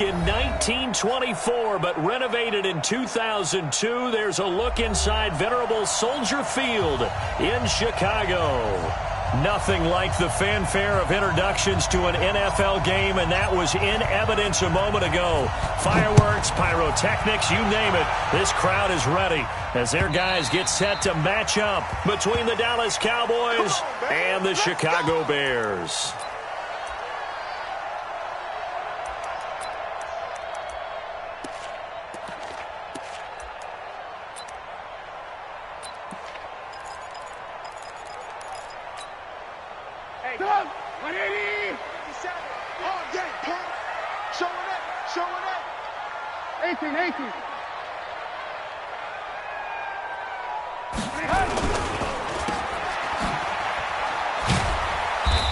In 1924, but renovated in 2002, there's a look inside venerable Soldier Field in Chicago. Nothing like the fanfare of introductions to an NFL game, and that was in evidence a moment ago. Fireworks, pyrotechnics, you name it. This crowd is ready as their guys get set to match up between the Dallas Cowboys and the Chicago Bears.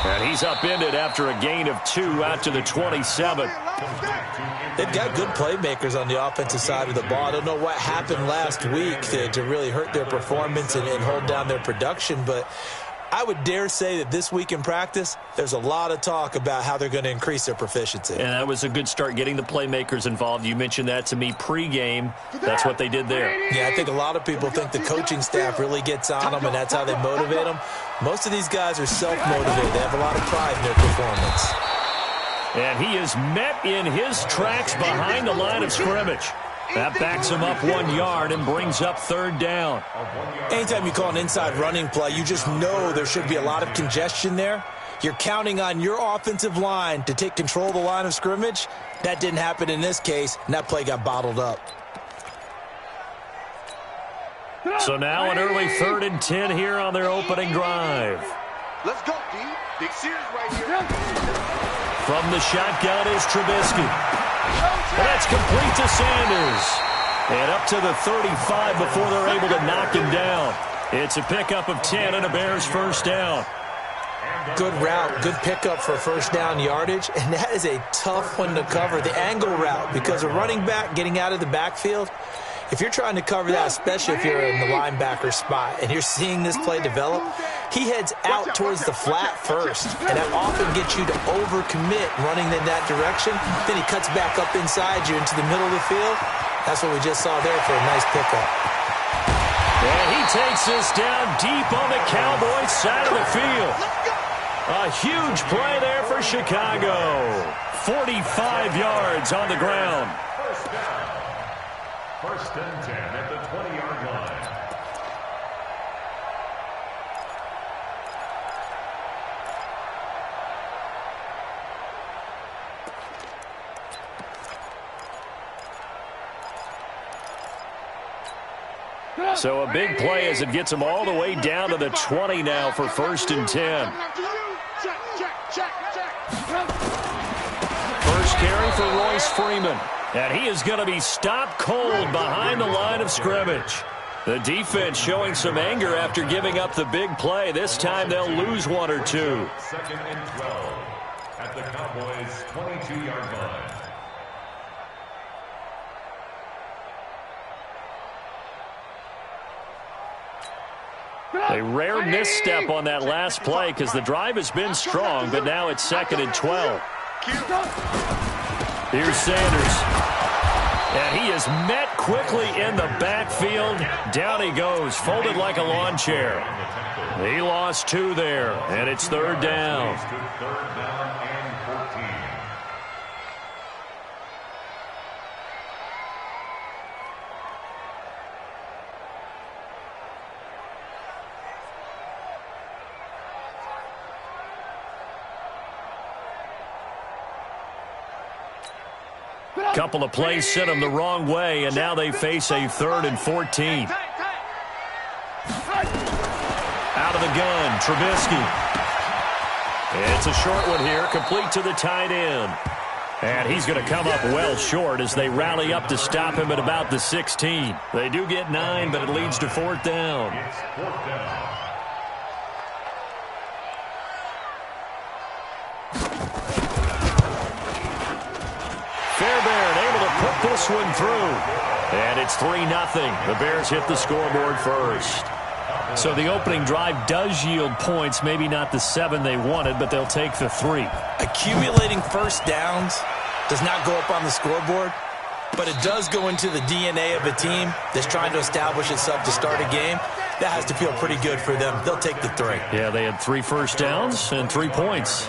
And he's upended after a gain of 2 out to the 27. They've got good playmakers on the offensive side of the ball. I don't know what happened last week to really hurt their performance and hold down their production, but I would dare say that this week in practice, there's a lot of talk about how they're going to increase their proficiency. And that was a good start getting the playmakers involved. You mentioned that to me pregame. That's what they did there. Yeah, I think a lot of people think the coaching staff really gets on them, and that's how they motivate them. Most of these guys are self-motivated. They have a lot of pride in their performance. And he is met in his tracks behind the line of scrimmage. That backs him up 1 yard and brings up third down. Anytime you call an inside running play, you just know there should be a lot of congestion there. You're counting on your offensive line to take control of the line of scrimmage. That didn't happen in this case, and that play got bottled up. So now an early 3rd and 10 here on their opening drive. Let's go, D. Big series right here. From the shotgun is Trubisky. That's complete to Sanders. And up to the 35 before they're able to knock him down. It's a pickup of 10 and a Bears first down. Good route, good pickup for first down yardage, and that is a tough one to cover, the angle route, because a running back getting out of the backfield, if you're trying to cover that, especially if you're in the linebacker spot and you're seeing this play develop, he heads out towards the flat first, and that often gets you to overcommit running in that direction. Then he cuts back up inside you into the middle of the field. That's what we just saw there for a nice pickup. And he takes this down deep on the Cowboys side of the field. A huge play there for Chicago. 45 yards on the ground. First and 10 at the 20-yard line. So a big play as it gets them all the way down to the 20 now for first and 10. First carry for Royce Freeman. And he is going to be stopped cold behind the line of scrimmage. The defense showing some anger after giving up the big play. This time they'll lose 1 or 2. 2nd and 12 at the Cowboys' 22-yard line. A rare misstep on that last play because the drive has been strong, but now it's 2nd and 12. Here's Sanders. And he is met quickly in the backfield. Down he goes, folded like a lawn chair. He lost 2 there, and it's 3rd down. Couple of plays sent them the wrong way, and now they face a 3rd and 14. Out of the gun, Trubisky. It's a short one here, complete to the tight end. And he's going to come up well short as they rally up to stop him at about the 16. They do get 9, but it leads to 4th down. It's 4th down. Fairbairn able to put this one through. And it's 3-0. The Bears hit the scoreboard first. So the opening drive does yield points, maybe not the 7 they wanted, but they'll take the 3. Accumulating first downs does not go up on the scoreboard, but it does go into the DNA of a team that's trying to establish itself to start a game. That has to feel pretty good for them. They'll take the 3. Yeah, they had 3 first downs and 3 points.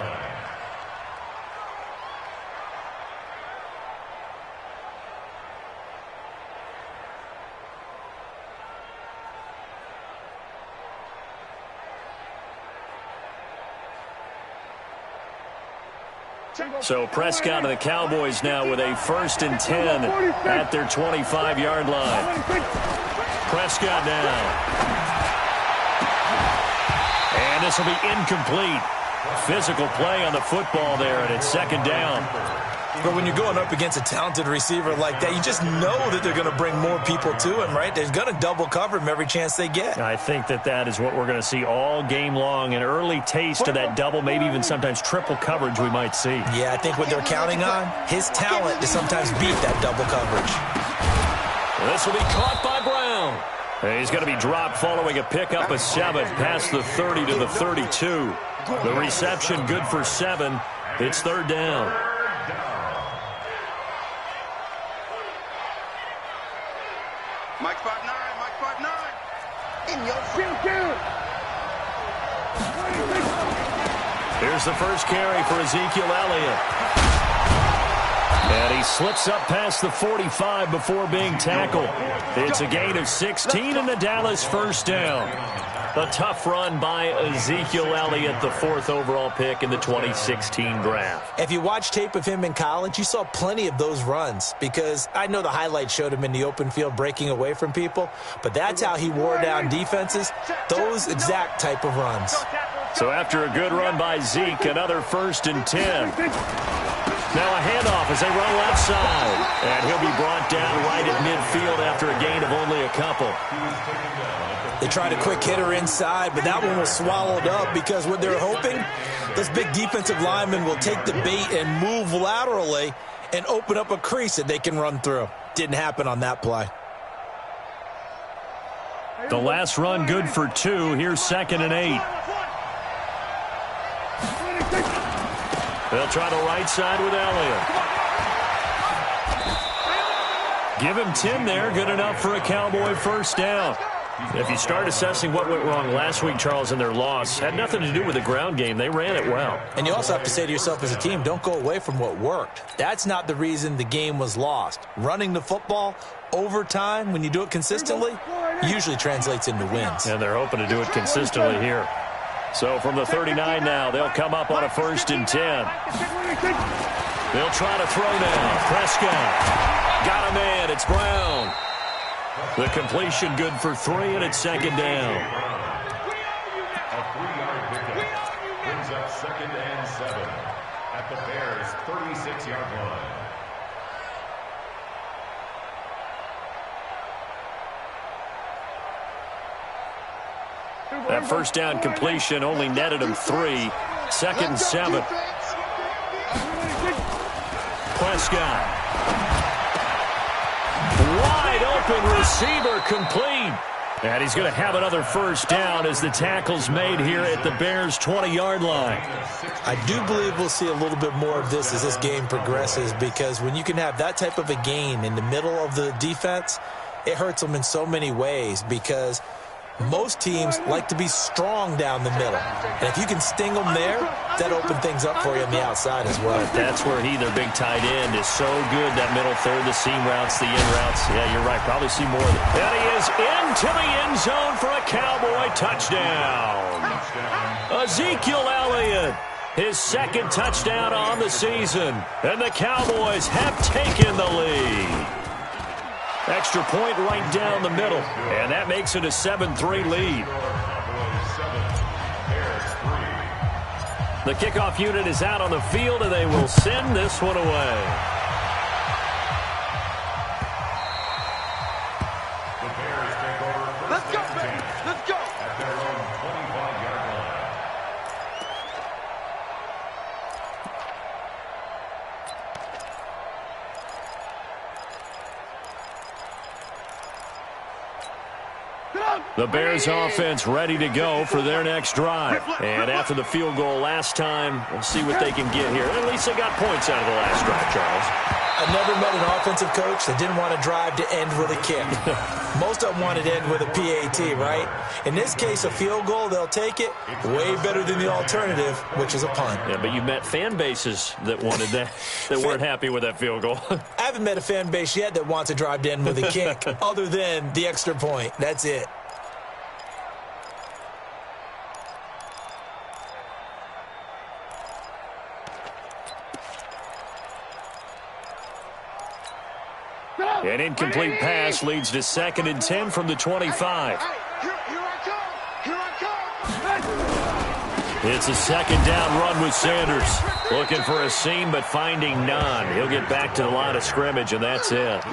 So Prescott and the Cowboys now with a 1st and 10 at their 25-yard line. Prescott now. And this will be incomplete. Physical play on the football there, and it's 2nd down. But when you're going up against a talented receiver like that, you just know that they're going to bring more people to him, right? They're going to double cover him every chance they get. I think that is what we're going to see all game long. An early taste of that double, maybe even sometimes triple coverage we might see. Yeah, I think what they're counting on, his talent to sometimes beat that double coverage. This will be caught by Brown. He's going to be dropped following a pickup of 7 past the 30 to the 32. The reception good for 7. It's 3rd down. Mike 5-9, Mike 5-9. In your Here's the first carry for Ezekiel Elliott. And he slips up past the 45 before being tackled. It's a gain of 16 and the Dallas 1st down. A tough run by Ezekiel Elliott, the 4th overall pick in the 2016 draft. If you watch tape of him in college, you saw plenty of those runs because I know the highlights showed him in the open field breaking away from people, but that's how he wore down defenses, those exact type of runs. So after a good run by Zeke, another 1st and 10. Now a handoff as they run left side. And he'll be brought down right at midfield after a gain of only a couple. They tried a quick hitter inside, but that one was swallowed up because what they're hoping, those big defensive linemen will take the bait and move laterally and open up a crease that they can run through. Didn't happen on that play. The last run good for 2. Here's 2nd and 8. They'll try the right side with Elliott. Give him 10 there. Good enough for a Cowboy 1st down. If you start assessing what went wrong last week, Charles, in their loss, had nothing to do with the ground game. They ran it well. And you also have to say to yourself as a team, don't go away from what worked. That's not the reason the game was lost. Running the football over time, when you do it consistently, usually translates into wins. And they're hoping to do it consistently here. So from the 39 now, they'll come up on a 1st and 10. They'll try to throw now. Prescott. Got a man. It's Brown. The completion good for 3, and it's 2nd down. A 3-yard pickup brings up 2nd and 7 at the Bears' 36-yard line. That 1st down completion only netted him 3. 2nd and 7. Prescott. Wide open receiver complete. And he's going to have another 1st down as the tackle's made here at the Bears' 20-yard line. I do believe we'll see a little bit more of this as this game progresses because when you can have that type of a gain in the middle of the defense, it hurts them in so many ways because most teams like to be strong down the middle. And if you can sting them there, that opens things up for you on the outside as well. That's where their big tight end, is so good. That middle third, the seam routes, the in routes. Yeah, you're right. Probably see more of it. And he is into the end zone for a Cowboy touchdown. Ezekiel Elliott, his 2nd touchdown on the season. And the Cowboys have taken the lead. Extra point right down the middle. And that makes it a 7-3 lead. The kickoff unit is out on the field, and they will send this one away. The Bears take over 1st Let's go, and baby. 10 Let's go. at their own 25-yard line. Get out. The Bears offense ready to go for their next drive. And after the field goal last time, we'll see what they can get here. At least they got points out of the last drive, Charles. I never met an offensive coach that didn't want to drive to end with a kick. Most of them wanted to end with a PAT, right? In this case, a field goal, they'll take it. Way better than the alternative, which is a punt. Yeah, but you met fan bases that wanted that, that weren't happy with that field goal. I haven't met a fan base yet that wants to drive to end with a kick, other than the extra point. That's it. An incomplete pass leads to 2nd and 10 from the 25. It's a 2nd down run with Sanders. Looking for a seam, but finding none. He'll get back to the line of scrimmage, and that's it.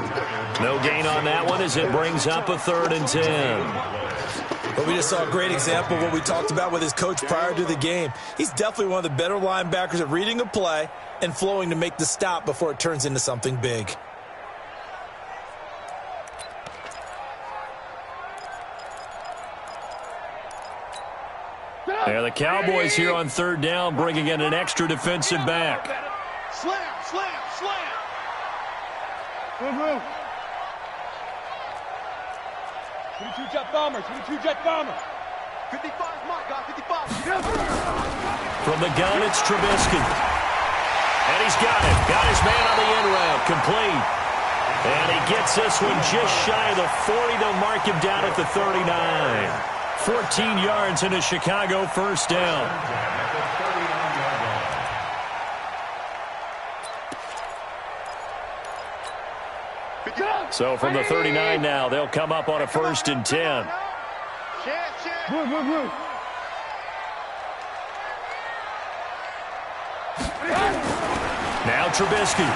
No gain on that one as it brings up a 3rd and 10. But we just saw a great example of what we talked about with his coach prior to the game. He's definitely one of the better linebackers at reading a play and flowing to make the stop before it turns into something big. Yeah, the Cowboys here on 3rd down, bringing in an extra defensive back. Slam, slam, slam. Move. 22 jet bomber, 22 jet bomber. 55, my God, 55. From the gun, it's Trubisky. And he's got it. Got his man on the end route, complete. And he gets this one just shy of the 40. They'll mark him down at the 39. 14 yards in a Chicago 1st down. So from the 39 now, they'll come up on a 1st and 10. Move. Now Trubisky.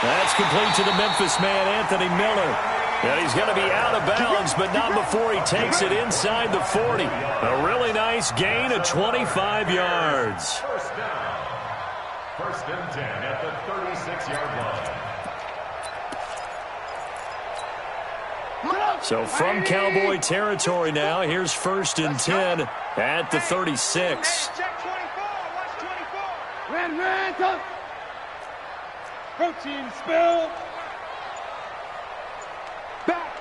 That's complete to the Memphis man, Anthony Miller. And he's going to be out of bounds, but not before he takes it inside the 40. A really nice gain of 25 yards. 1st down. 1st and 10 at the 36-yard line. So from Cowboy territory now, here's 1st and 10 at the 36. Check 24, watch 24. Ran, tough. Protein spill. Back.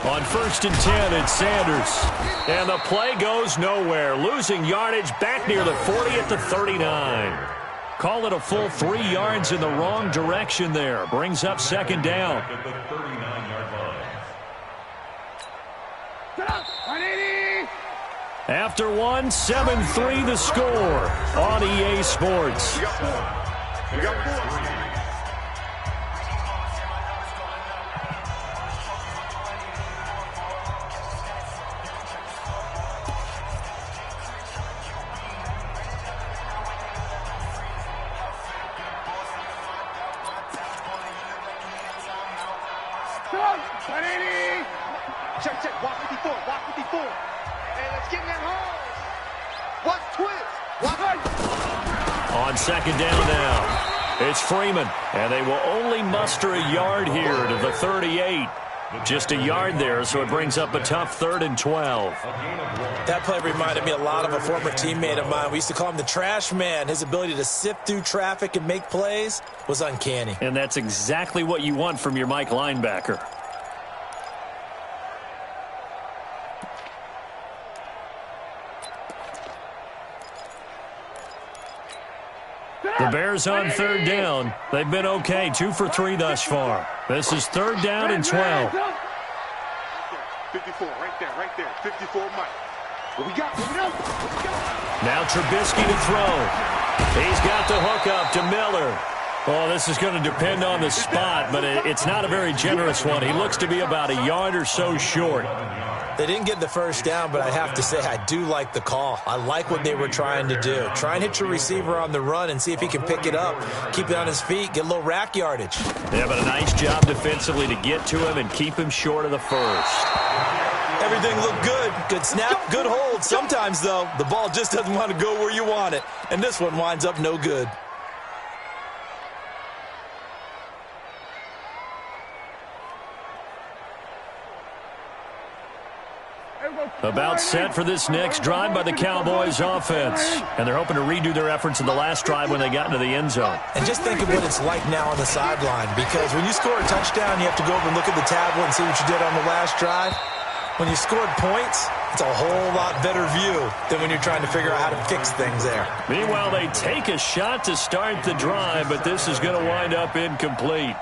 On 1st and 10, it's Sanders. And the play goes nowhere. Losing yardage back near the 40 at the 39. Call it a full 3 yards in the wrong direction there. Brings up 2nd down. At the 39-yard line. After one, 7-3 the score on EA Sports. We got 4. Check. Walk 54. Hey, let's get in that hole. Watch twist. On 2nd down now, it's Freeman. And they will only muster a yard here to the 38. Just a yard there, so it brings up a tough 3rd and 12. That play reminded me a lot of a former teammate of mine. We used to call him the trash man. His ability to sift through traffic and make plays was uncanny. And that's exactly what you want from your Mike linebacker. The Bears on 3rd down. They've been okay, 2 for 3 thus far. This is 3rd down and 12. 54, right there. 54, Mike. What we got? Now Trubisky to throw. He's got the hook up to Miller. Oh, this is going to depend on the spot, but it's not a very generous one. He looks to be about a yard or so short. They didn't get the 1st down, but I have to say I do like the call. I like what they were trying to do. Try and hit your receiver on the run and see if he can pick it up, keep it on his feet, get a little rack yardage. Yeah, but a nice job defensively to get to him and keep him short of the 1st. Everything looked good. Good snap, good hold. Sometimes, though, the ball just doesn't want to go where you want it. And this one winds up no good. About set for this next drive by the Cowboys offense. And they're hoping to redo their efforts in the last drive when they got into the end zone. And just think of what it's like now on the sideline, because when you score a touchdown, you have to go over and look at the tablet and see what you did on the last drive. When you scored points, it's a whole lot better view than when you're trying to figure out how to fix things there. Meanwhile, they take a shot to start the drive, but this is going to wind up incomplete.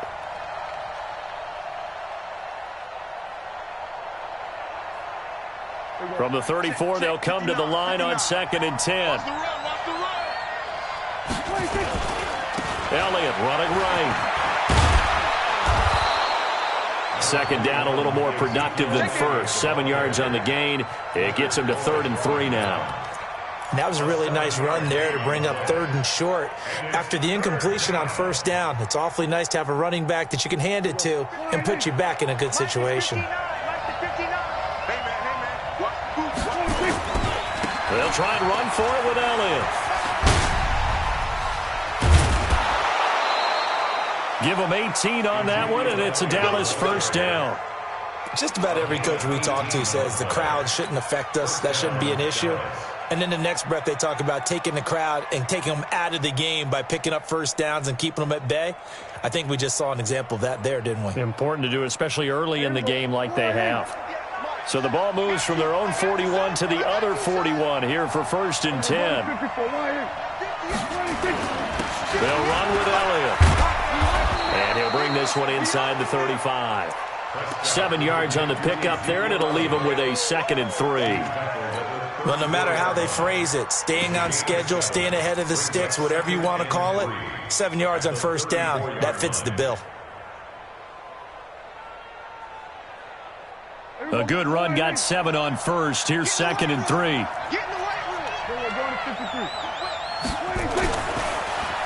From the 34, they'll come to the line on 2nd and 10. Elliott running right. Second down, a little more productive than first. 7 yards on the gain. It gets him to 3rd and 3 now. And that was a really nice run there to bring up 3rd and short. After the incompletion on 1st down, it's awfully nice to have a running back that you can hand it to and put you back in a good situation. They'll try and run for it with Elliott. Give them 18 on that one, and it's a Dallas 1st down. Just about every coach we talk to says the crowd shouldn't affect us. That shouldn't be an issue. And then the next breath they talk about taking the crowd and taking them out of the game by picking up 1st downs and keeping them at bay. I think we just saw an example of that there, didn't we? Important to do, especially early in the game like they have. So the ball moves from their own 41 to the other 41 here for 1st and 10. They'll run with Elliott. And he'll bring this one inside the 35. 7 yards on the pickup there, and it'll leave him with a 2nd and 3. Well, no matter how they phrase it, staying on schedule, staying ahead of the sticks, whatever you want to call it, 7 yards on 1st down, that fits the bill. A good run got 7 on 1st. Here's 2nd and 3.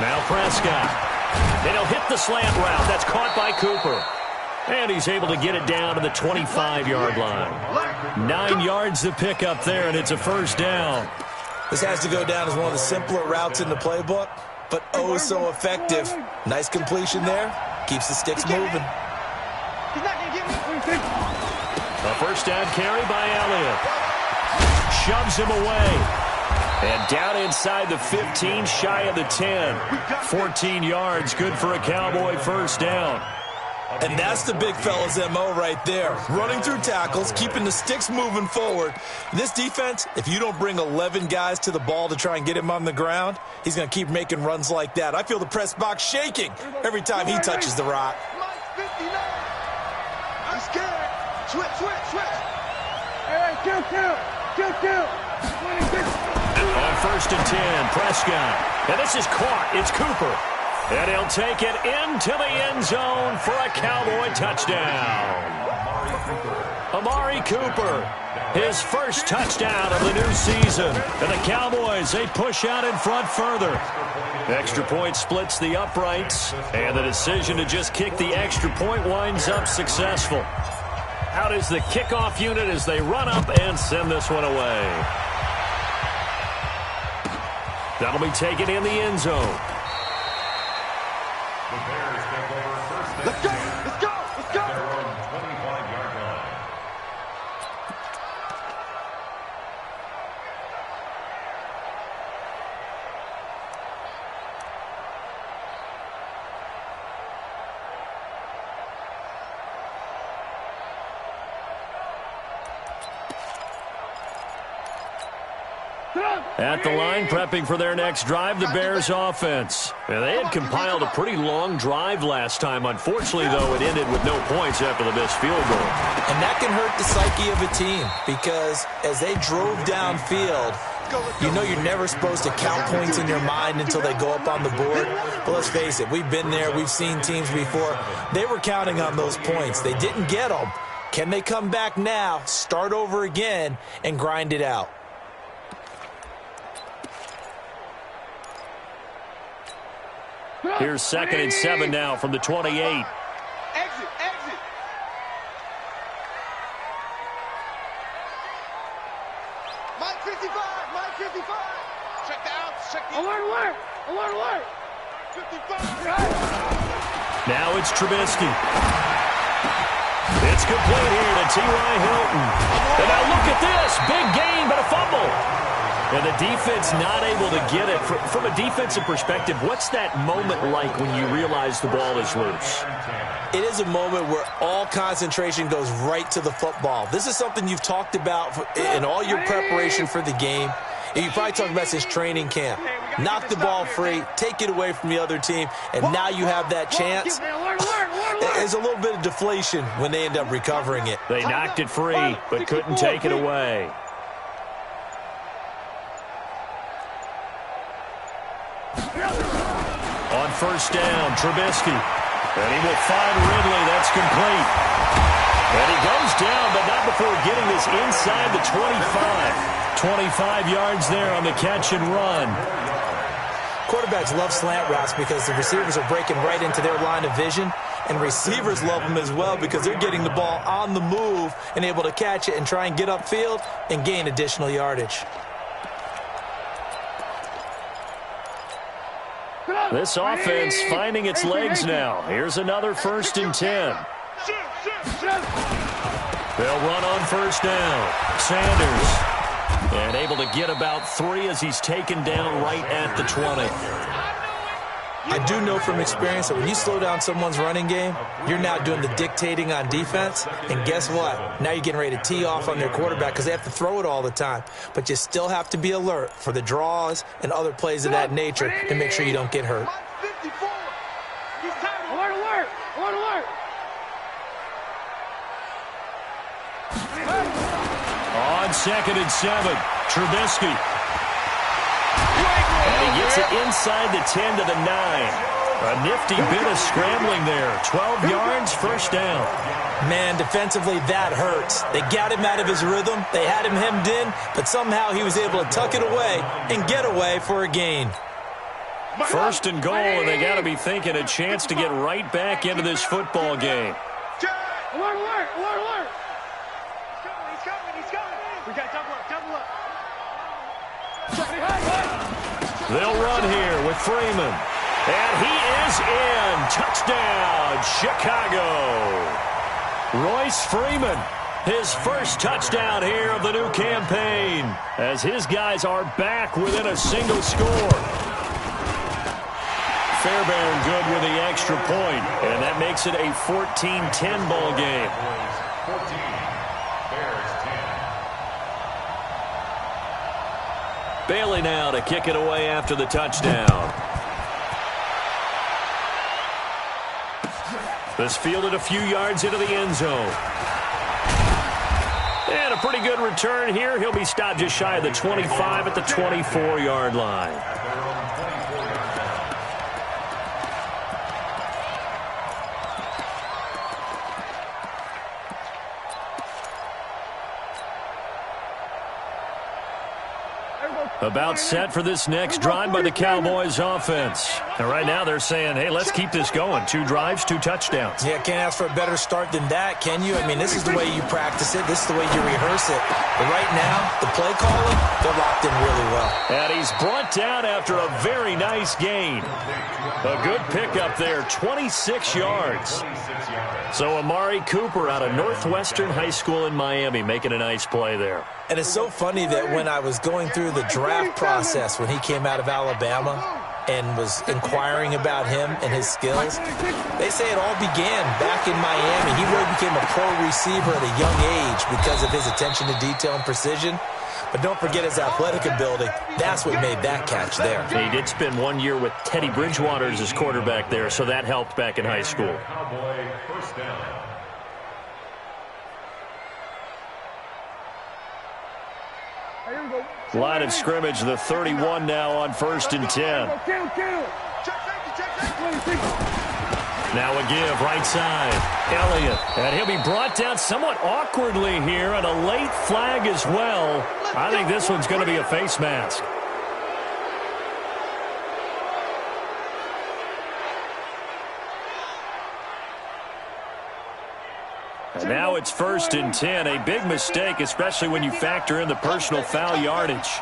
Now Prescott. And he'll hit the slant route. That's caught by Cooper. And he's able to get it down to the 25-yard line. 9 yards to pick up there, and it's a 1st down. This has to go down as one of the simpler routes in the playbook, but oh so effective. Nice completion there. Keeps the sticks moving. A 1st down carry by Elliott. Shoves him away. And down inside the 15, shy of the 10. 14 yards, good for a Cowboy 1st down. And that's the big fella's MO right there. Running through tackles, keeping the sticks moving forward. This defense, if you don't bring 11 guys to the ball to try and get him on the ground, he's going to keep making runs like that. I feel the press box shaking every time he touches the rock. I'm scared. Switch. Hey, kill. 26. On 1st and 10, Prescott. And this is caught. It's Cooper. And he'll take it into the end zone for a Cowboy touchdown. Amari Cooper, his first touchdown of the new season. And the Cowboys, they push out in front further. Extra point splits the uprights. And the decision to just kick the extra point winds up successful. Out is the kickoff unit as they run up and send this one away. That'll be taken in the end zone. The Bears take over 1st and Let's go. their own 25-yard line. At the line, prepping for their next drive, the Bears offense. And they had compiled a pretty long drive last time. Unfortunately, though, it ended with no points after the missed field goal. And that can hurt the psyche of a team because as they drove downfield, you know you're never supposed to count points in your mind until they go up on the board. But let's face it, we've been there. We've seen teams before. They were counting on those points. They didn't get them. Can they come back now, start over again, and grind it out? Here's 2nd and 7 now from the 28. Exit. Mike 55. Check the outs. Check the Alert. 55. Now it's Trubisky. It's complete here to T.Y. Hilton. And now look at this. Big gain, but a fumble. And the defense not able to get it. From a defensive perspective, what's that moment like when you realize the ball is loose? It is a moment where all concentration goes right to the football. This is something you've talked about in all your preparation for the game. And you probably talked about since training camp. Knock the ball free, take it away from the other team, and now you have that chance. There's a little bit of deflation when they end up recovering it. They knocked it free, but couldn't take it away. On first down, Trubisky. And he will find Ridley. That's complete. And he goes down, but not before getting this inside the 25. 25 yards there on the catch and run. Quarterbacks love slant routes because the receivers are breaking right into their line of vision, and receivers love them as well because they're getting the ball on the move and able to catch it and try and get upfield and gain additional yardage. This offense finding its legs now. Here's another 1st and 10. They'll run on first down. Sanders. And able to get about 3 as he's taken down right at the 20. I do know from experience that when you slow down someone's running game, you're now doing the dictating on defense. And guess what? Now you're getting ready to tee off on their quarterback because they have to throw it all the time. But you still have to be alert for the draws and other plays of that nature to make sure you don't get hurt. Alert, alert! Alert, alert! On 2nd and 7, Trubisky. And he gets it inside the 10 to the 9. A nifty bit of scrambling there. 12 yards, first down. Man, defensively, that hurts. They got him out of his rhythm. They had him hemmed in, but somehow he was able to tuck it away and get away for a gain. First and goal, and they got to be thinking a chance to get right back into this football game. Alert, alert! Alert, alert! He's coming, he's coming! We got double up, double up! They'll run here with Freeman. And he is in. Touchdown, Chicago. Royce Freeman, his first touchdown here of the new campaign, as his guys are back within a single score. Fairbairn good with the extra point, and that makes it a 14-10 ball game. 14, Bears 10. Bailey now to kick it away after the touchdown. This fielded a few yards into the end zone. And a pretty good return here. He'll be stopped just shy of the 25 at the 24-yard line. About set for this next drive by the Cowboys offense. And right now they're saying, hey, let's keep this going. 2 drives, 2 touchdowns. Yeah, can't ask for a better start than that, can you? I mean, this is the way you practice it. This is the way you rehearse it. But right now, the play calling, they're locked in really well. And he's brought down after a very nice gain. A good pickup there, 26 yards. So Amari Cooper out of Northwestern High School in Miami making a nice play there. And it's so funny that when I was going through the draft process when he came out of Alabama and was inquiring about him and his skills, they say it all began back in Miami. He really became a pro receiver at a young age because of his attention to detail and precision. But don't forget his athletic ability. That's what made that catch there. He did spend 1 year with Teddy Bridgewater as his quarterback there, so that helped back in high school. Cowboy first down. Line of scrimmage, the 31 now on 1st and 10. Now a give, right side. Elliott. And he'll be brought down somewhat awkwardly here, and a late flag as well. I think this one's going to be a face mask. And now it's 1st and 10. A big mistake, especially when you factor in the personal foul yardage.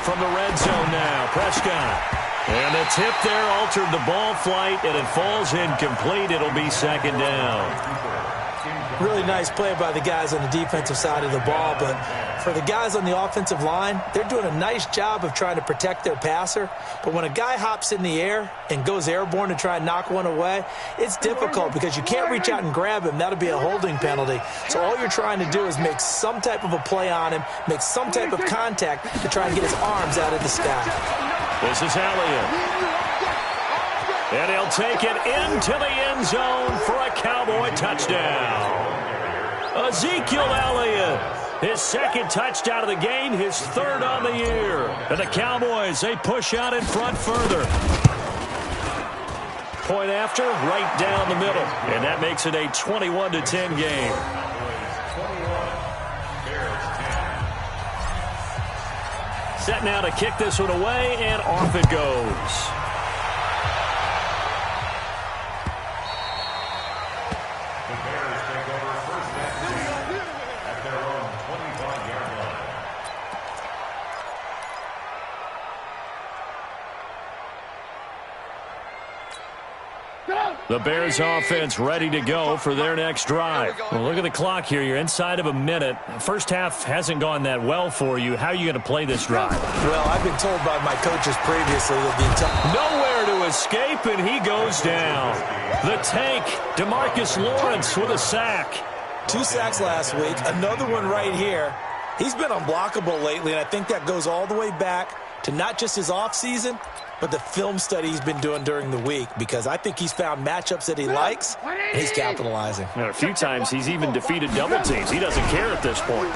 From the red zone now, Prescott. And the tip there altered the ball flight, and it falls incomplete. It'll be 2nd down. Really nice play by the guys on the defensive side of the ball, but for the guys on the offensive line, they're doing a nice job of trying to protect their passer. But when a guy hops in the air and goes airborne to try and knock one away, it's difficult because you can't reach out and grab him. That'll be a holding penalty. So all you're trying to do is make some type of a play on him, make some type of contact to try and get his arms out of the sky. This is Elliott. And he'll take it into the end zone for a Cowboy touchdown. Ezekiel Elliott, his second touchdown of the game, his third on the year. And the Cowboys, they push out in front further. Point after, right down the middle. And that makes it a 21-10 game. Set now to kick this one away, and off it goes. The Bears offense ready to go for their next drive. Well, look at the clock here. You're inside of a minute. First half hasn't gone that well for you. How are you going to play this drive? Well, I've been told by my coaches previously that the entire... Nowhere to escape, and he goes down. The tank, DeMarcus Lawrence with a sack. 2 sacks last week, another one right here. He's been unblockable lately, and I think that goes all the way back to not just his offseason, but the film study he's been doing during the week, because I think he's found matchups that he likes, and he's capitalizing. And a few times he's even defeated double teams. He doesn't care at this point.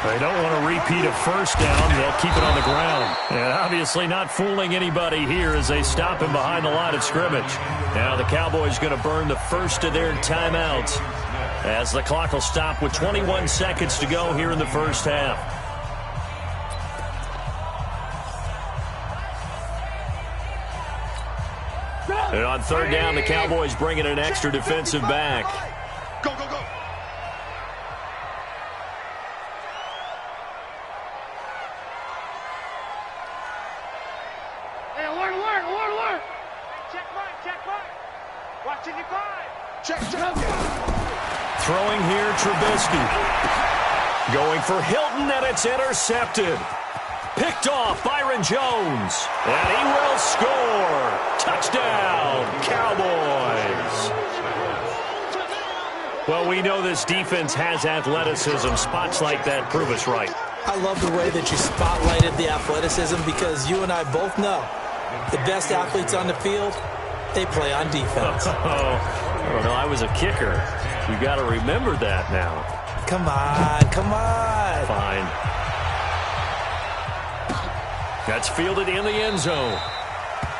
They don't want to repeat a first down. They'll keep it on the ground. And obviously not fooling anybody here as they stop him behind the line of scrimmage. Now the Cowboys going to burn the first of their timeouts as the clock will stop with 21 seconds to go here in the first half. And on third down, the Cowboys bring in an extra defensive back. Go, go, go. Hey, alert, alert, alert, alert. Check right, check right. Watching your five. Check, check. Throwing here, Trubisky. Going for Hilton, and it's intercepted. Picked off Byron Jones. And he will score. Touchdown, Cowboys. Well, we know this defense has athleticism. Spots like that prove us right. I love the way that you spotlighted the athleticism, because you and I both know the best athletes on the field, they play on defense. I don't know. I was a kicker. You got to remember that now. Come on, come on. Fine. That's fielded in the end zone.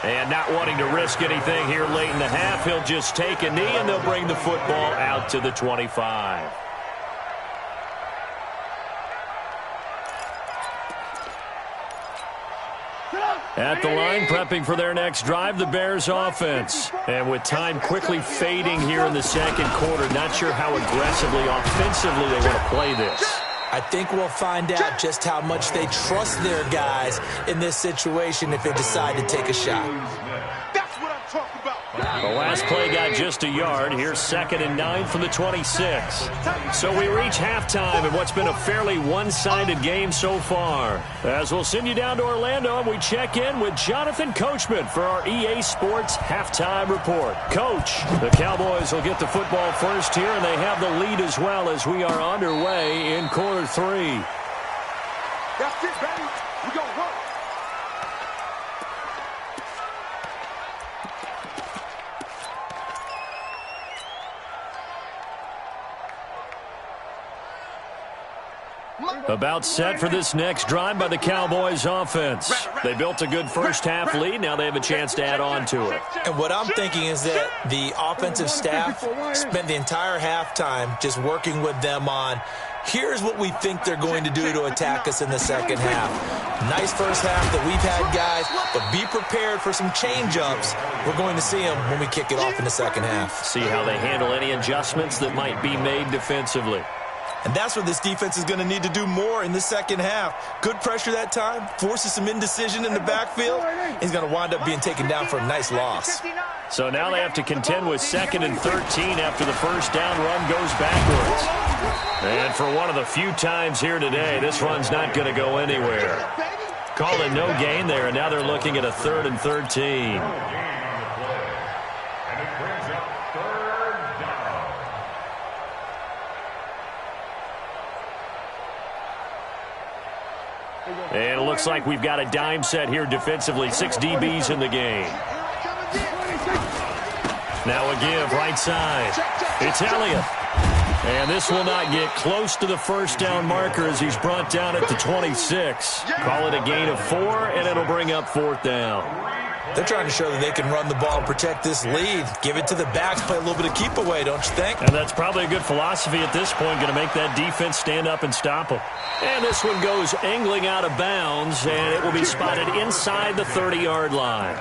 And not wanting to risk anything here late in the half, he'll just take a knee, and they'll bring the football out to the 25. At the line, prepping for their next drive, the Bears offense. And with time quickly fading here in the second quarter, not sure how aggressively, offensively they want to play this. I think we'll find out just how much they trust their guys in this situation if they decide to take a shot. That's what I'm talking about. The last play got just a yard. Here's 2nd and 9 from the 26. So we reach halftime in what's been a fairly one-sided game so far. As we'll send you down to Orlando, and we check in with Jonathan Coachman for our EA Sports Halftime Report. Coach, the Cowboys will get the football first here, and they have the lead as well as we are underway in quarter 3. That's it, baby. We gonna work. About set for this next drive by the Cowboys offense. They built a good first half lead. Now they have a chance to add on to it. And what I'm thinking is that the offensive staff spent the entire halftime just working with them on, here's what we think they're going to do to attack us in the second half. Nice first half that we've had, guys, but be prepared for some change-ups. We're going to see them when we kick it off in the second half. See how they handle any adjustments that might be made defensively. And that's what this defense is going to need to do more in the second half. Good pressure that time, forces some indecision in the backfield. He's going to wind up being taken down for a nice loss. So now they have to contend with 2nd and 13 after the first down run goes backwards. And for one of the few times here today, this run's not going to go anywhere. Call it no gain there, and now they're looking at a 3rd and 13. And it looks like we've got a dime set here defensively. 6 DBs in the game. Now a give right side. It's Elliott. And this will not get close to the first down marker as he's brought down at the 26. Call it a gain of 4, and it'll bring up 4th down. They're trying to show that they can run the ball and protect this lead. Give it to the backs, play a little bit of keep away, don't you think? And that's probably a good philosophy at this point, going to make that defense stand up and stop them. And this one goes angling out of bounds, and it will be spotted inside the 30-yard line.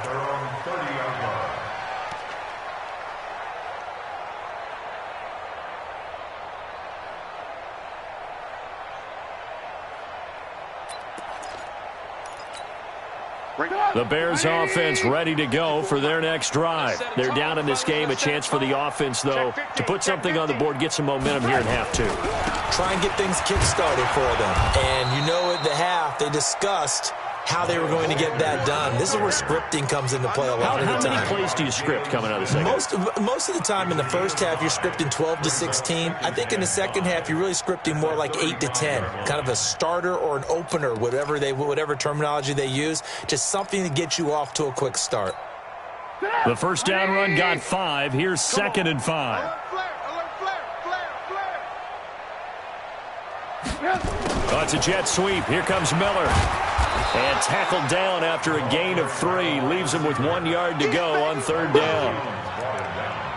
The Bears offense ready to go for their next drive. They're down in this game. A chance for the offense, though, to put something on the board, get some momentum here in half 2. Try and get things kick-started for them. And you know at the half, they discussed how they were going to get that done. This is where scripting comes into play a lot of the time. How many plays do you script coming out of the second? Most of the time in the first half, you're scripting 12 to 16. I think in the second half, you're really scripting more like 8 to 10. Kind of a starter or an opener, whatever terminology they use. Just something to get you off to a quick start. The first down run got 5. Here's 2nd and 5. Oh, it's a jet sweep. Here comes Miller. And tackled down after a gain of 3. Leaves him with 1 yard to go on 3rd down.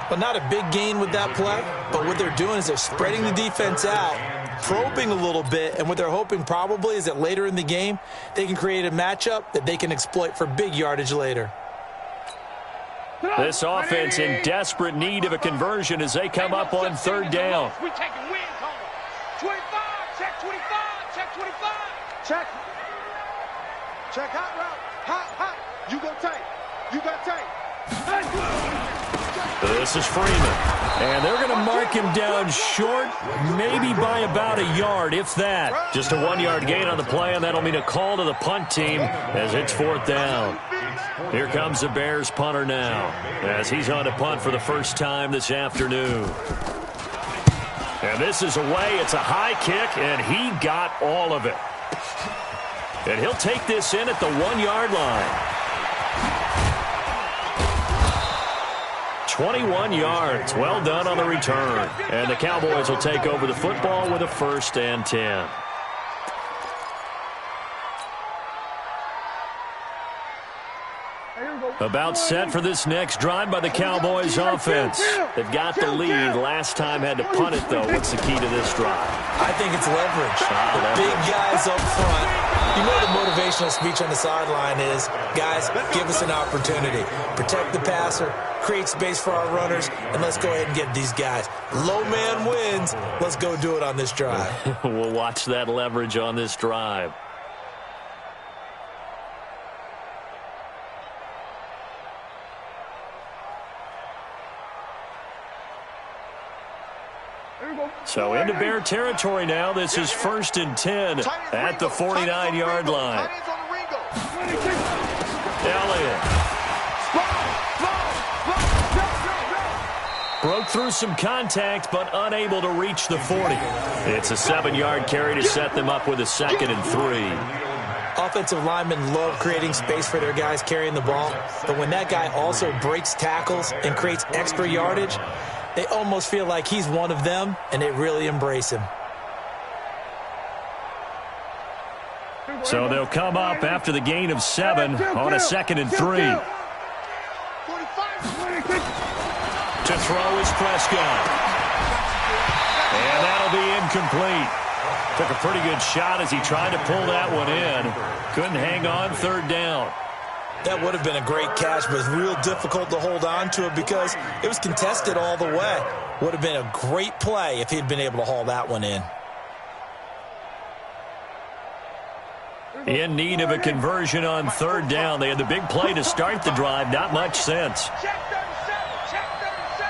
Well, not a big gain with that play, but what they're doing is they're spreading the defense out, probing a little bit, and what they're hoping probably is that later in the game, they can create a matchup that they can exploit for big yardage later. This offense in desperate need of a conversion as they come up on 3rd down. We taking wins home. 25, check 25, check 25. Check. Check hot route. Hot. You go tight. You got tight. This is Freeman. And they're going to mark him down short, maybe by about a yard, if that. Just a 1-yard gain on the play, and that'll mean a call to the punt team as it's 4th down. Here comes the Bears punter now as he's on to punt for the first time this afternoon. And this is away. It's a high kick, and he got all of it. And he'll take this in at the 1-yard line. 21 yards. Well done on the return. And the Cowboys will take over the football with a 1st and 10. About set for this next drive by the Cowboys offense. They've got the lead. Last time had to punt it, though. What's the key to this drive? I think it's leverage. The big guys up front. You know the motivational speech on the sideline is, guys, give us an opportunity. Protect the passer, create space for our runners, and let's go ahead and get these guys. Low man wins. Let's go do it on this drive. We'll watch that leverage on this drive. So into Bear territory now. This is 1st and 10 at the 49-yard line. Elliott broke through some contact, but unable to reach the 40. It's a 7-yard carry to set them up with a 2nd and 3. Offensive linemen love creating space for their guys carrying the ball, but when that guy also breaks tackles and creates extra yardage, they almost feel like he's one of them, and they really embrace him. So they'll come up after the gain of 7 on a 2nd and 3. To throw is Prescott. And that'll be incomplete. Took a pretty good shot as he tried to pull that one in. Couldn't hang on 3rd down. That would have been a great catch, but it's real difficult to hold on to it because it was contested all the way. Would have been a great play if he'd been able to haul that one in. In need of a conversion on third down. They had the big play to start the drive. Not much sense. Check 37. Check 37.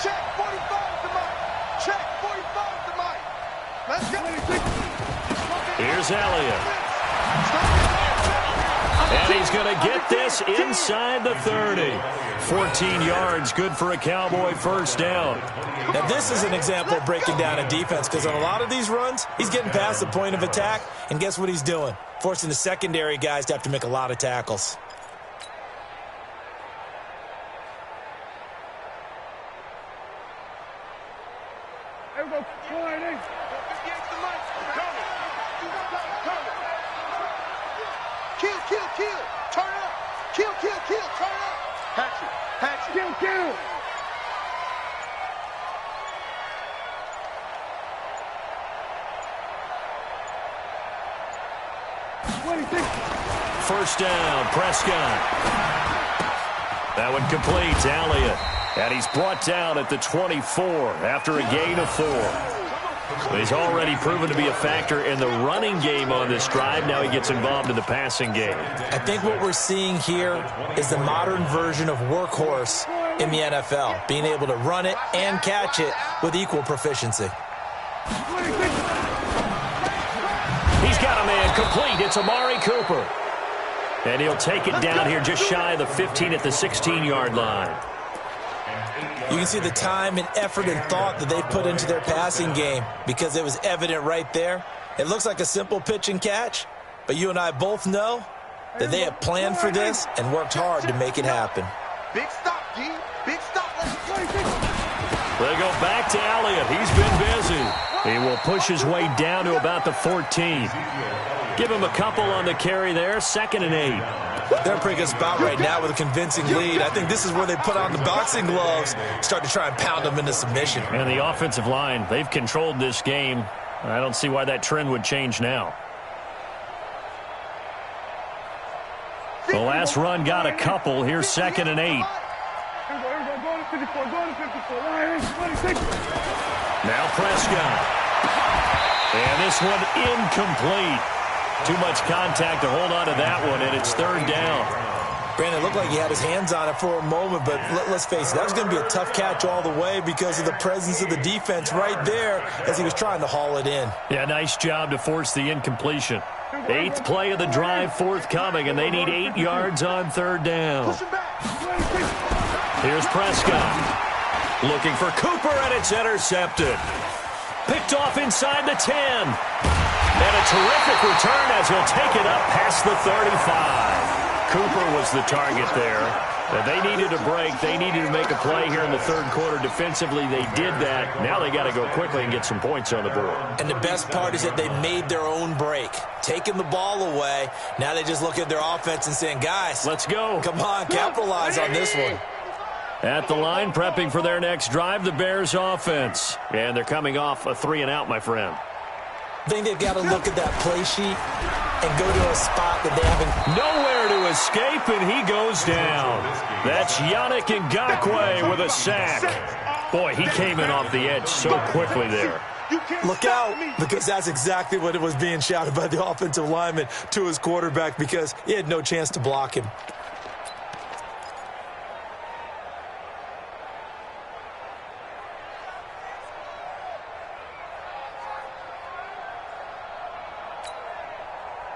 Check 45 to Mike. Check 45 to Mike. Let's go. Here's Elliott. And he's going to get this inside the 30. 14 yards, good for a Cowboy first down. Now, this is an example of breaking down a defense, because on a lot of these runs, he's getting past the point of attack, and guess what he's doing? Forcing the secondary guys to have to make a lot of tackles. There we go. Kill, kill, kill. Turn up. Kill, kill, kill. Turn up. Hatchet, hatchet. Kill, kill. First down, Prescott. That one completes. Elliott. And he's brought down at the 24 after a gain of 4. He's already proven to be a factor in the running game on this drive. Now he gets involved in the passing game. I think what we're seeing here is the modern version of workhorse in the NFL, being able to run it and catch it with equal proficiency. He's got a man complete. It's Amari Cooper. And he'll take it down here just shy of the 15 at the 16-yard line. You can see the time and effort and thought that they put into their passing game, because it was evident right there. It looks like a simple pitch and catch, but you and I both know that they have planned for this and worked hard to make it happen. Big stop, G. Big stop. They go back to Elliott. He's been busy. He will push his way down to about the 14. Give him a couple on the carry there. 2nd and 8. They're in a pretty good spot right now with a convincing lead. I think this is where they put on the boxing gloves, start to try and pound them into submission. And the offensive line, they've controlled this game. I don't see why that trend would change now. The last run got a couple. Here's 2nd and 8. Now Prescott. And this one incomplete. Too much contact to hold on to that one, and it's 3rd down. Brandon, it looked like he had his hands on it for a moment, but let's face it, that was going to be a tough catch all the way because of the presence of the defense right there as he was trying to haul it in. Yeah, nice job to force the incompletion. 8th play of the drive forthcoming, and they need 8 yards on 3rd down. Here's Prescott. Looking for Cooper, and it's intercepted. Picked off inside the 10. And a terrific return as he'll take it up past the 35. Cooper was the target there. They needed a break. They needed to make a play here in the 3rd quarter. Defensively, they did that. Now they got to go quickly and get some points on the board. And the best part is that they made their own break, taking the ball away. Now they just look at their offense and saying, guys, let's go. Come on, capitalize on this one. At the line, prepping for their next drive, the Bears offense. And they're coming off a 3-and-out, my friend. I think they've got to look at that play sheet and go to a spot that they haven't. Nowhere to escape, and he goes down. That's Yannick Ngakoue with a sack. Boy, he came in off the edge so quickly there. Look out, because that's exactly what it was being shouted by the offensive lineman to his quarterback, because he had no chance to block him.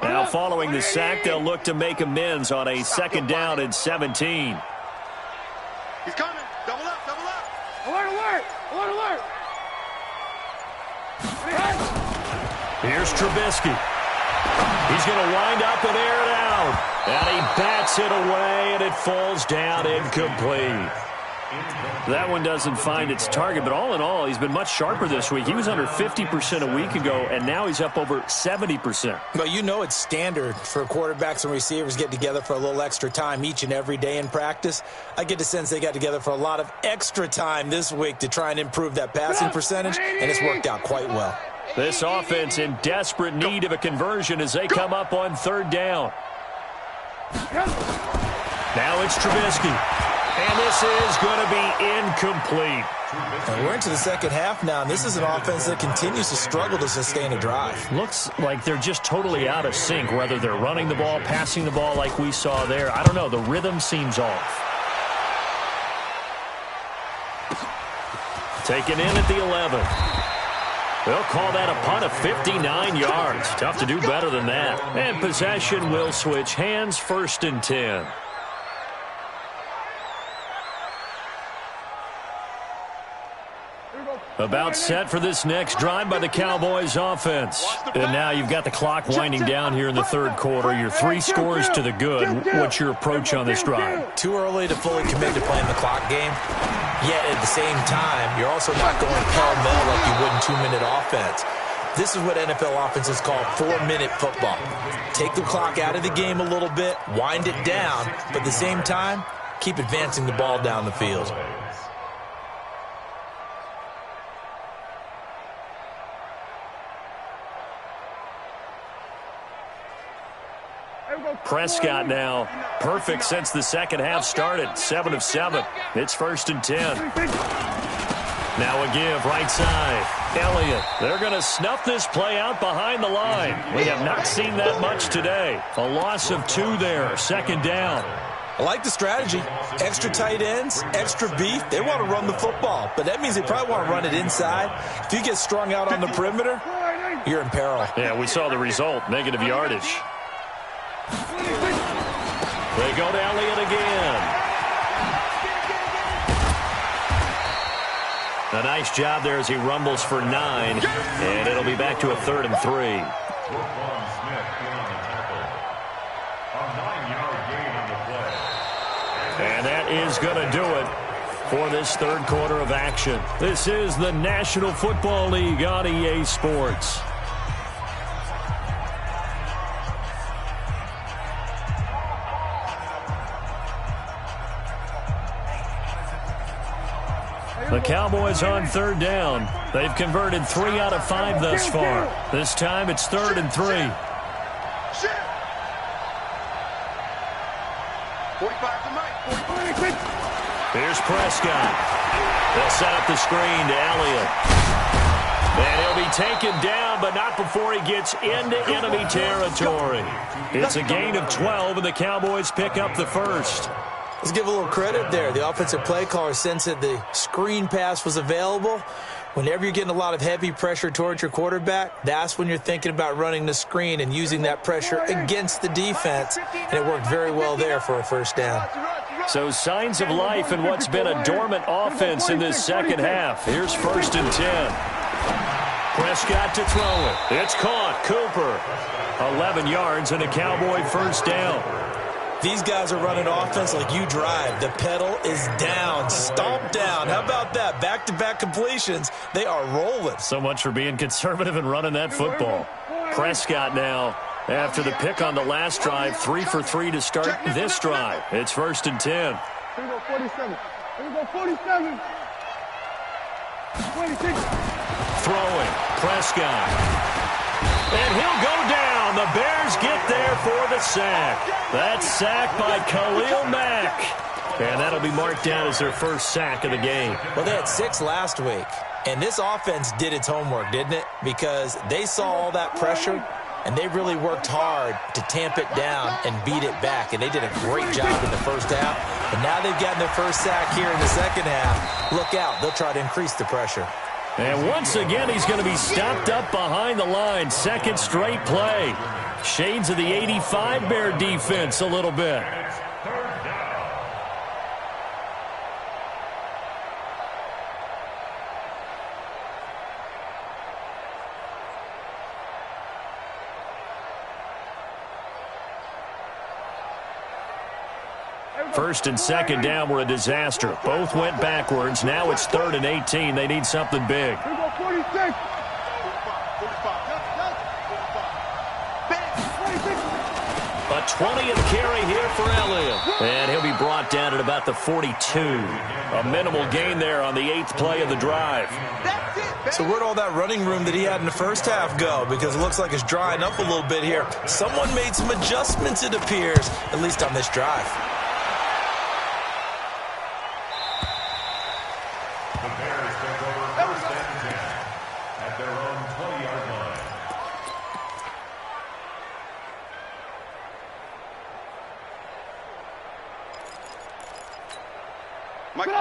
Now following the sack, they'll look to make amends on a 2nd down and 17. He's coming. Double up, double up. Alert, alert. Alert, alert. Here's Trubisky. He's going to wind up and air it out. And he bats it away, and it falls down incomplete. That one doesn't find its target, but all in all, he's been much sharper this week. He was under 50% a week ago, and now he's up over 70%. Well, you know it's standard for quarterbacks and receivers get together for a little extra time each and every day in practice. I get the sense they got together for a lot of extra time this week to try and improve that passing percentage, and it's worked out quite well. This offense in desperate need of a conversion as they come up on 3rd down. Now it's Trubisky. And this is going to be incomplete. And we're into the second half now, and this is an offense that continues to struggle to sustain a drive. Looks like they're just totally out of sync, whether they're running the ball, passing the ball like we saw there. I don't know. The rhythm seems off. Taken in at the 11. They'll call that a punt of 59 yards. Tough to do better than that. And possession will switch hands, 1st and 10. About set for this next drive by the Cowboys offense. And now you've got the clock winding down here in the third quarter. You're 3 scores to the good. What's your approach on this drive? Too early to fully commit to playing the clock game. Yet at the same time, you're also not going pell-mell like you would in 2-minute offense. This is what NFL offenses call 4-minute football. Take the clock out of the game a little bit, wind it down, but at the same time, keep advancing the ball down the field. Prescott now, perfect since the second half started. 7 of 7. It's 1st and 10. Now a give, right side. Elliott, they're going to snuff this play out behind the line. We have not seen that much today. A loss of 2 there, 2nd down. I like the strategy. Extra tight ends, extra beef. They want to run the football, but that means they probably want to run it inside. If you get strung out on the perimeter, you're in peril. Yeah, we saw the result, negative yardage. They go to Elliott again. A nice job there as he rumbles for 9, and it'll be back to a 3rd and 3. And that is going to do it for this third quarter of action. This is the National Football League on EA Sports. The Cowboys on 3rd down. They've converted 3 out of 5 thus far. This time it's 3rd and 3. 45 to Mike. Here's Prescott. They'll set up the screen to Elliott. And he'll be taken down, but not before he gets into enemy territory. It's a gain of 12, and the Cowboys pick up the first. Let's give a little credit there. The offensive play caller sensed that the screen pass was available. Whenever you're getting a lot of heavy pressure towards your quarterback, that's when you're thinking about running the screen and using that pressure against the defense. And it worked very well there for a 1st down. So signs of life in what's been a dormant offense in this second half. Here's 1st and 10. Prescott to throw it. It's caught. Cooper. 11 yards and a Cowboy 1st down. These guys are running offense like you drive. The pedal is down, stomped down. How about that? Back-to-back completions. They are rolling. So much for being conservative and running that football. Prescott now, after the pick on the last drive, 3 for 3 to start this drive. It's 1st and 10. Here we go, 47. Here we go, 47. 26. Throwing, Prescott. And he'll go down. The Bears get there for the sack. That's sacked by Khalil Mack. And that'll be marked down as their first sack of the game. Well, they had 6 last week. And this offense did its homework, didn't it? Because they saw all that pressure, and they really worked hard to tamp it down and beat it back. And they did a great job in the first half. And now they've gotten their first sack here in the second half. Look out. They'll try to increase the pressure. And once again, he's going to be stopped up behind the line. 2nd straight play. Shades of the 85 Bear defense a little bit. First and 2nd down were a disaster. Both went backwards. Now it's 3rd and 18. They need something big. Here we go, 46. A 20th carry here for Elliott. And he'll be brought down at about the 42. A minimal gain there on the 8th play of the drive. So where'd all that running room that he had in the first half go? Because it looks like it's drying up a little bit here. Someone made some adjustments, it appears, at least on this drive.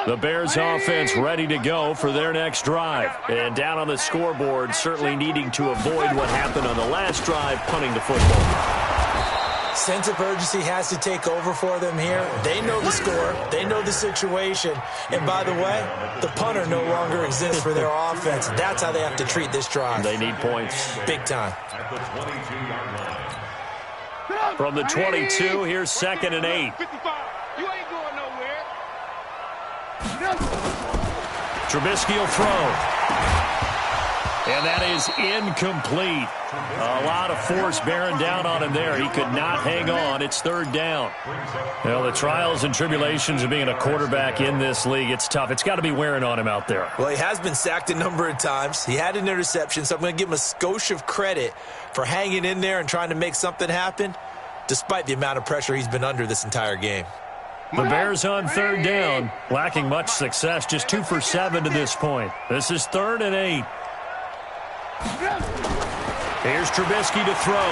The Bears offense ready to go for their next drive. And down on the scoreboard, certainly needing to avoid what happened on the last drive, punting the football. Sense of urgency has to take over for them here. They know the score. They know the situation. And by the way, the punter no longer exists for their offense. That's how they have to treat this drive. They need points. Big time. At the 22-yard line. From the 22, here's 2nd and 8. 55. You ain't going nowhere. Trubisky will throw. And that is incomplete. A lot of force bearing down on him there. He could not hang on. It's 3rd down. Well, the trials and tribulations of being a quarterback in this league, it's tough. It's got to be wearing on him out there. Well, he has been sacked a number of times. He had an interception, so I'm going to give him a skosh of credit for hanging in there and trying to make something happen, despite the amount of pressure he's been under this entire game. The Bears on 3rd down, lacking much success, just 2 for 7 to this point. This is 3rd and 8. Here's Trubisky to throw.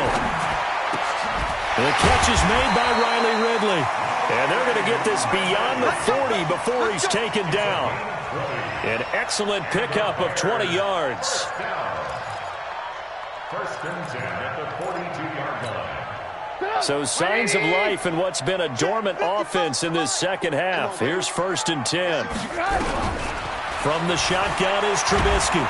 The catch is made by Riley Ridley. And they're going to get this beyond the 40 before he's taken down. An excellent pickup of 20 yards. 1st and 10 at the 42-yard line. So signs of life in what's been a dormant offense in this second half. Here's 1st and 10. From the shotgun is Trubisky.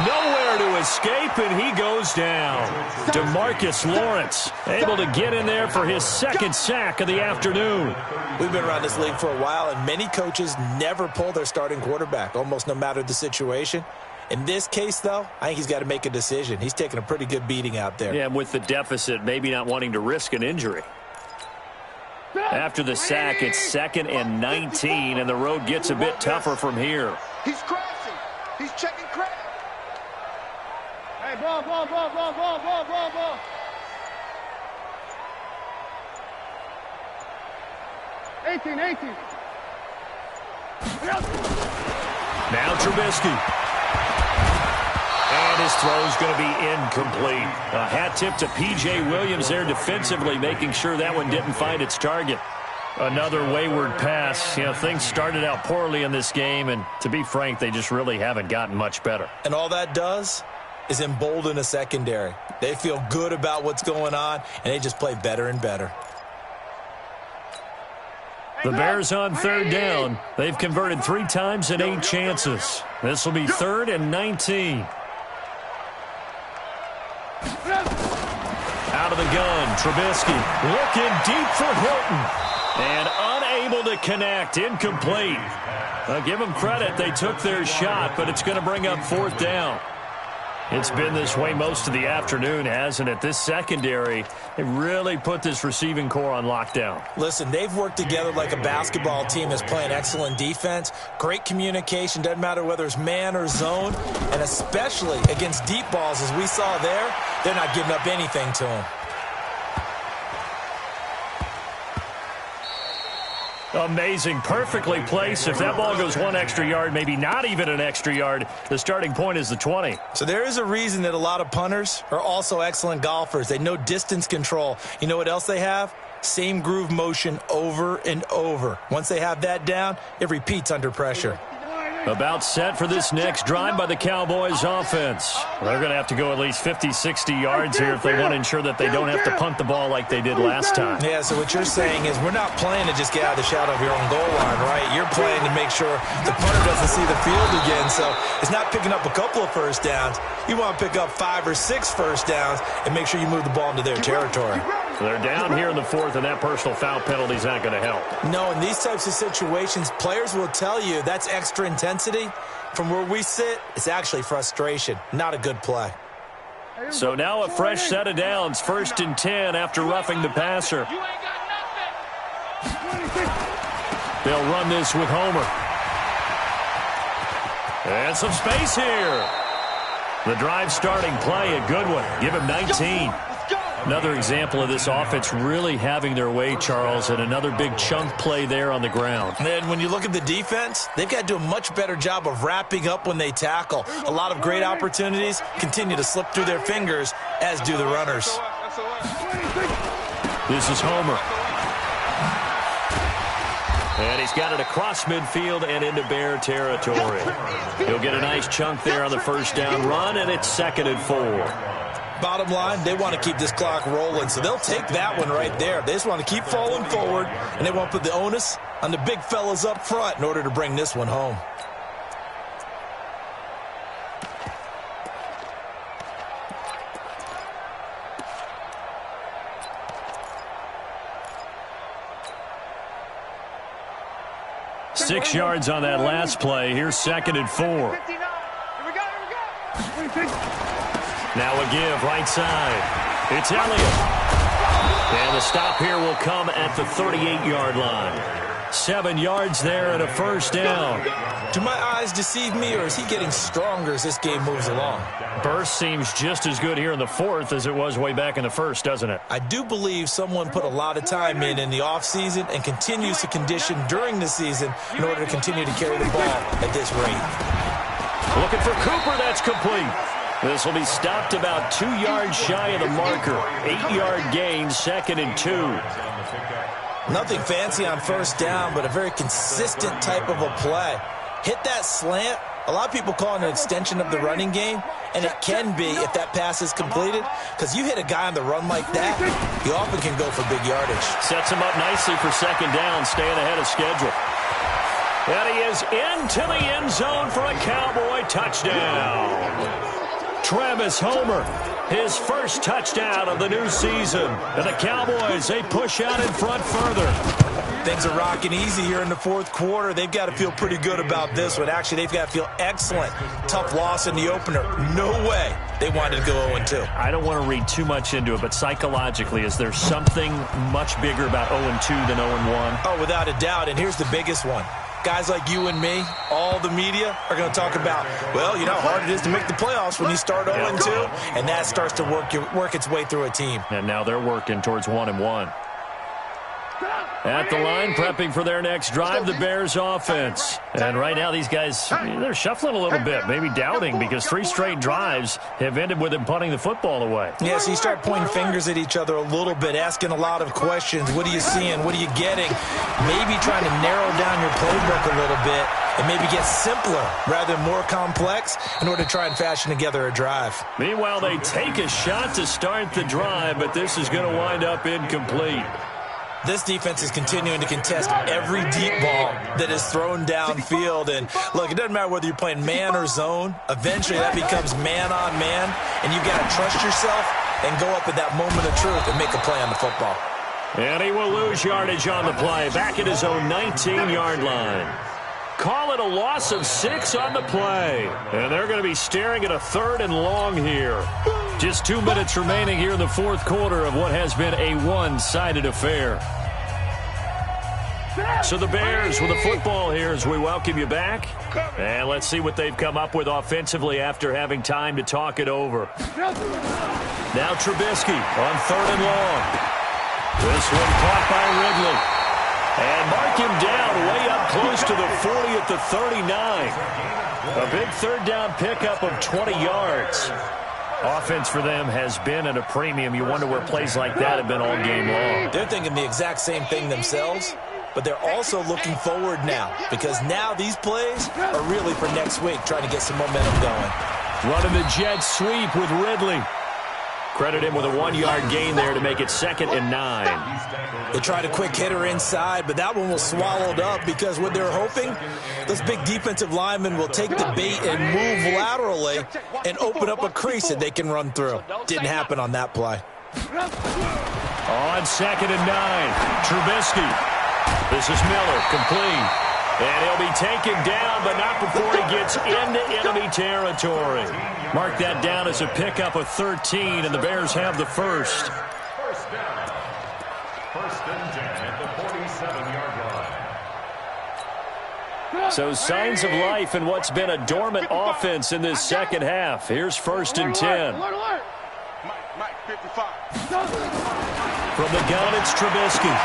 Nowhere to escape, and he goes down. DeMarcus Lawrence able to get in there for his 2nd sack of the afternoon. We've been around this league for a while, and many coaches never pull their starting quarterback, almost no matter the situation. In this case, though, I think he's got to make a decision. He's taking a pretty good beating out there. Yeah, and with the deficit, maybe not wanting to risk an injury. After the sack, it's 2nd and 19, and the road gets a bit tougher from here. He's crashing. He's checking credit. Hey, ball. 18. Now Trubisky. And his throw's going to be incomplete. A hat tip to P.J. Williams there defensively, making sure that one didn't find its target. Another wayward pass. You know, things started out poorly in this game, and to be frank, they just really haven't gotten much better. And all that does is embolden a secondary. They feel good about what's going on, and they just play better and better. The Bears on 3rd down. They've converted 3 times in 8 chances. This will be 3rd and 19. Out of the gun, Trubisky looking deep for Hilton. And unable to connect, incomplete. Give them credit, they took their shot, but it's going to bring up 4th down. It's been this way most of the afternoon, hasn't it? This secondary, they really put this receiving core on lockdown. Listen, they've worked together like a basketball team that's playing excellent defense. Great communication, doesn't matter whether it's man or zone. And especially against deep balls, as we saw there, they're not giving up anything to them. Amazing, perfectly placed. If that ball goes 1 extra yard, maybe not even an extra yard, the starting point is the 20. So there is a reason that a lot of punters are also excellent golfers. They know distance control. You know what else they have? Same groove motion over and over. Once they have that down, it repeats under pressure. About set for this next drive by the Cowboys offense. They're going to have to go at least 50, 60 yards here if they want to ensure that they don't have to punt the ball like they did last time. Yeah, so what you're saying is we're not playing to just get out of the shadow of your own goal line, right? You're playing to make sure the punter doesn't see the field again. So it's not picking up a couple of first downs. You want to pick up 5 or 6 first downs and make sure you move the ball into their territory. They're down here in the 4th, and that personal foul penalty is not going to help. No, in these types of situations, players will tell you that's extra intensity. From where we sit, it's actually frustration. Not a good play. So now a fresh set of downs. 1st and 10 after roughing the passer. You ain't got nothing. They'll run this with Homer. And some space here. The drive starting play, a good one. Give him 19. Another example of this offense really having their way, Charles, and another big chunk play there on the ground. And when you look at the defense, they've got to do a much better job of wrapping up when they tackle. A lot of great opportunities continue to slip through their fingers, as do the runners. This is Homer. And he's got it across midfield and into Bear territory. He'll get a nice chunk there on the first down run, and it's 2nd and 4. Bottom line, they want to keep this clock rolling, so they'll take that one right there. They just want to keep falling forward, and they want to put the onus on the big fellas up front in order to bring this one home. Six yards on that last play. Here's 2nd and 4. Now a give right side. It's Elliott. And the stop here will come at the 38-yard line. 7 yards there and a first down. Do my eyes deceive me, or is he getting stronger as this game moves along? Burst seems just as good here in the 4th as it was way back in the 1st, doesn't it? I do believe someone put a lot of time in the offseason and continues to condition during the season in order to continue to carry the ball at this rate. Looking for Cooper, that's complete. This will be stopped about 2 yards shy of the marker. 8-yard gain, 2nd and 2. Nothing fancy on first down, but a very consistent type of a play. Hit that slant. A lot of people call it an extension of the running game, and it can be if that pass is completed, because you hit a guy on the run like that, he often can go for big yardage. Sets him up nicely for 2nd down, staying ahead of schedule. And he is into the end zone for a Cowboy touchdown. Travis Homer, his first touchdown of the new season. And the Cowboys, they push out in front further. Things are rocking easy here in the 4th quarter. They've got to feel pretty good about this one. Actually, they've got to feel excellent. Tough loss in the opener. No way they wanted to go 0-2. I don't want to read too much into it, but psychologically, is there something much bigger about 0-2 than 0-1? Oh, without a doubt, and here's the biggest one. Guys like you and me, all the media, are going to talk about, well, you know how hard it is to make the playoffs when you start 0-2, and that starts to work its way through a team. And now they're working towards 1-1. At the line, prepping for their next drive, the Bears offense. And right now, these guys, they're shuffling a little bit, maybe doubting, because 3 straight drives have ended with them punting the football away. Yeah, so you start pointing fingers at each other a little bit, asking a lot of questions. What are you seeing? What are you getting? Maybe trying to narrow down your playbook a little bit and maybe get simpler rather than more complex in order to try and fashion together a drive. Meanwhile, they take a shot to start the drive, but this is going to wind up incomplete. This defense is continuing to contest every deep ball that is thrown downfield. And, look, it doesn't matter whether you're playing man or zone. Eventually, that becomes man-on-man, and you've got to trust yourself and go up at that moment of truth and make a play on the football. And he will lose yardage on the play, back at his own 19-yard line. Call it a loss of 6 on the play. And they're going to be staring at a 3rd and long here. Just 2 minutes remaining here in the 4th quarter of what has been a one-sided affair. So the Bears with the football here as we welcome you back. And let's see what they've come up with offensively after having time to talk it over. Now Trubisky on 3rd and long. This one caught by Ridley. And mark him down way up close to the 40 at the 39. A big 3rd down pickup of 20 yards. Offense for them has been at a premium. You wonder where plays like that have been all game long. They're thinking the exact same thing themselves, but they're also looking forward now because now these plays are really for next week, trying to get some momentum going. Running the jet sweep with Ridley. Credit him with a 1-yard gain there to make it 2nd and 9. They tried a quick hitter inside, but that one was swallowed up because what they're hoping, those big defensive linemen will take the bait and move laterally and open up a crease that they can run through. Didn't happen on that play. On 2nd and 9, Trubisky. This is Miller, complete. And he'll be taken down, but not before he gets into enemy territory. Mark that down as a pickup of 13, and the Bears have the first. First down. 1st and 10 at the 47-yard line. So signs of life in what's been a dormant offense in this second half. Here's 1st and 10. Mike, 55. From the gun, it's Trubisky.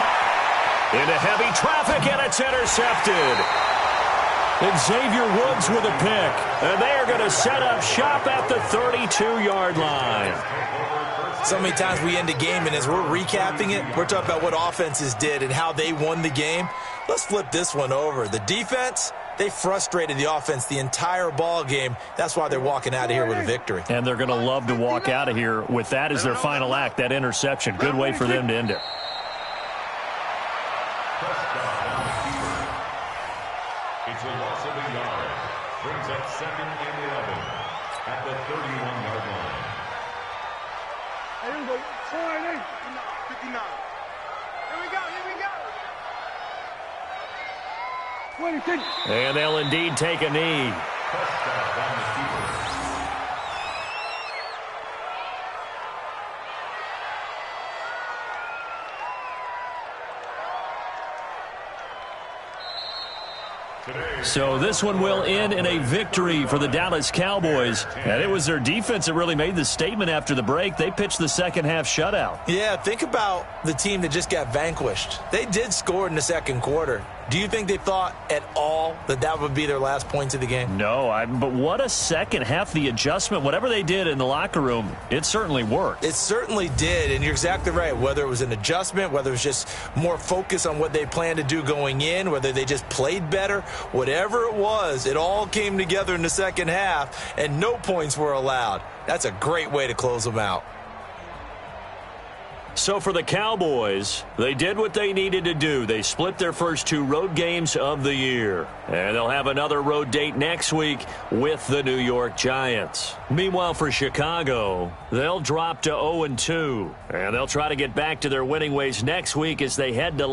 Into heavy traffic, and it's intercepted. And Xavier Woods with a pick. And they are going to set up shop at the 32-yard line. So many times we end a game, and as we're recapping it, we're talking about what offenses did and how they won the game. Let's flip this one over. The defense, they frustrated the offense the entire ball game. That's why they're walking out of here with a victory. And they're going to love to walk out of here with that as their final act, that interception. Good way for them to end it. It's a loss of a yard. Brings up 2nd and 11 at the 31-yard line. Here we go. 59. Here we go. 20. And they'll indeed take a knee. Touchdown on the keeper. So this one will end in a victory for the Dallas Cowboys. And it was their defense that really made the statement after the break. They pitched the second half shutout. Yeah, think about the team that just got vanquished. They did score in the second quarter. Do you think they thought at all that that would be their last points of the game? No, but what a second half. The adjustment, whatever they did in the locker room, it certainly worked. It certainly did, and you're exactly right. Whether it was an adjustment, whether it was just more focus on what they planned to do going in, whether they just played better, whatever it was, it all came together in the second half, and no points were allowed. That's a great way to close them out. So for the Cowboys, they did what they needed to do. They split their first 2 road games of the year. And they'll have another road date next week with the New York Giants. Meanwhile, for Chicago, they'll drop to 0-2. And they'll try to get back to their winning ways next week as they head to